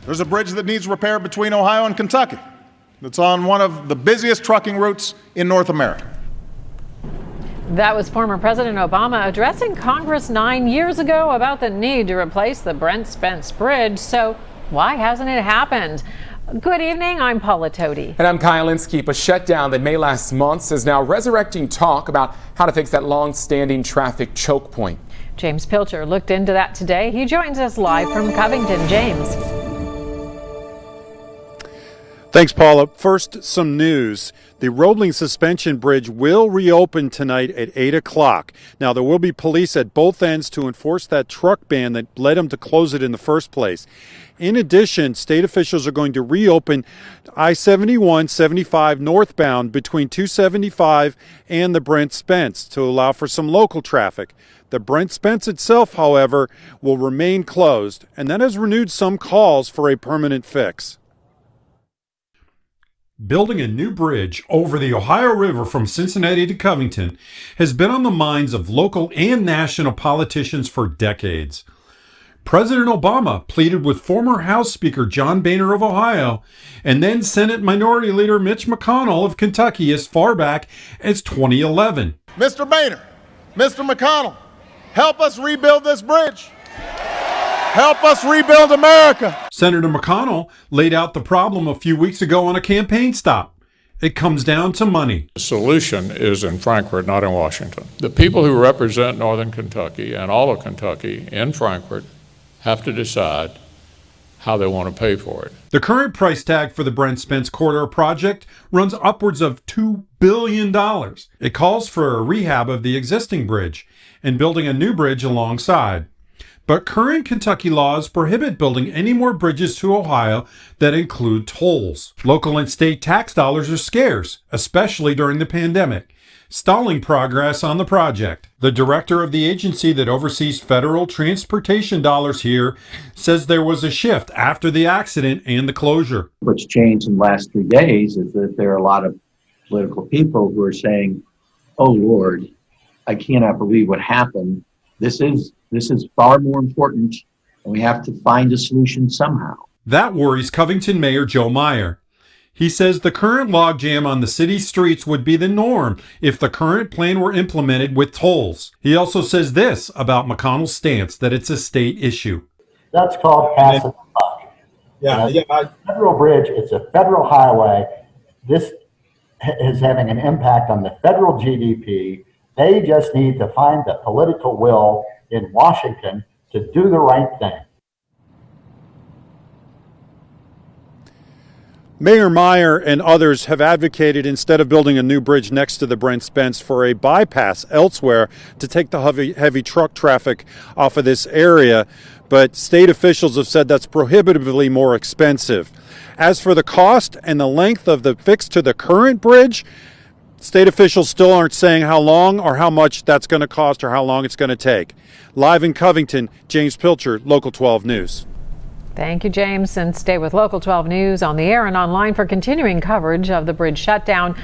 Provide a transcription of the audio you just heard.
There's a bridge that needs repair between Ohio and Kentucky. That's on one of the busiest trucking routes in North America. That was former President Obama addressing Congress 9 years ago about the need to replace the Brent Spence Bridge. So why hasn't it happened? Good evening, I'm Paula Toti. And I'm Kyle Inskeep. A shutdown that may last months is now resurrecting talk about how to fix that long-standing traffic choke point. James Pilcher looked into that today. He joins us live from Covington. James. Thanks, Paula. First, some news. The Roebling Suspension Bridge will reopen tonight at 8 o'clock. Now, there will be police at both ends to enforce that truck ban that led them to close it in the first place. In addition, state officials are going to reopen I-71-75 northbound between 275 and the Brent Spence to allow for some local traffic. The Brent Spence itself, however, will remain closed, and that has renewed some calls for a permanent fix. Building a new bridge over the Ohio River from Cincinnati to Covington has been on the minds of local and national politicians for decades. President Obama pleaded with former House Speaker John Boehner of Ohio and then Senate Minority Leader Mitch McConnell of Kentucky as far back as 2011. Mr. Boehner, Mr. McConnell, help us rebuild this bridge. Help us rebuild America. Senator McConnell laid out the problem a few weeks ago on a campaign stop. It comes down to money. The solution is in Frankfort, not in Washington. The people who represent Northern Kentucky and all of Kentucky in Frankfort have to decide how they want to pay for it. The current price tag for the Brent Spence Corridor project runs upwards of $2 billion. It calls for a rehab of the existing bridge and building a new bridge alongside. But current Kentucky laws prohibit building any more bridges to Ohio that include tolls. Local and state tax dollars are scarce, especially during the pandemic, stalling progress on the project. The director of the agency that oversees federal transportation dollars here says there was a shift after the accident and the closure. What's changed in the last 3 days is that there are a lot of political people who are saying, oh Lord, I cannot believe what happened. This is far more important, and we have to find a solution somehow. That worries Covington Mayor Joe Meyer. He says the current logjam on the city's streets would be the norm if the current plan were implemented with tolls. He also says this about McConnell's stance, that it's a state issue. That's called passing the buck. Federal bridge, it's a federal highway. This is having an impact on the federal GDP. They just need to find the political will in Washington to do the right thing. Mayor Meyer and others have advocated, instead of building a new bridge next to the Brent Spence, for a bypass elsewhere to take the heavy truck traffic off of this area. But state officials have said that's prohibitively more expensive. As for the cost and the length of the fix to the current bridge, state officials still aren't saying how long or how much that's going to cost or how long it's going to take. Live in Covington, James Pilcher, Local 12 News. Thank you, James, and stay with Local 12 News on the air and online for continuing coverage of the bridge shutdown.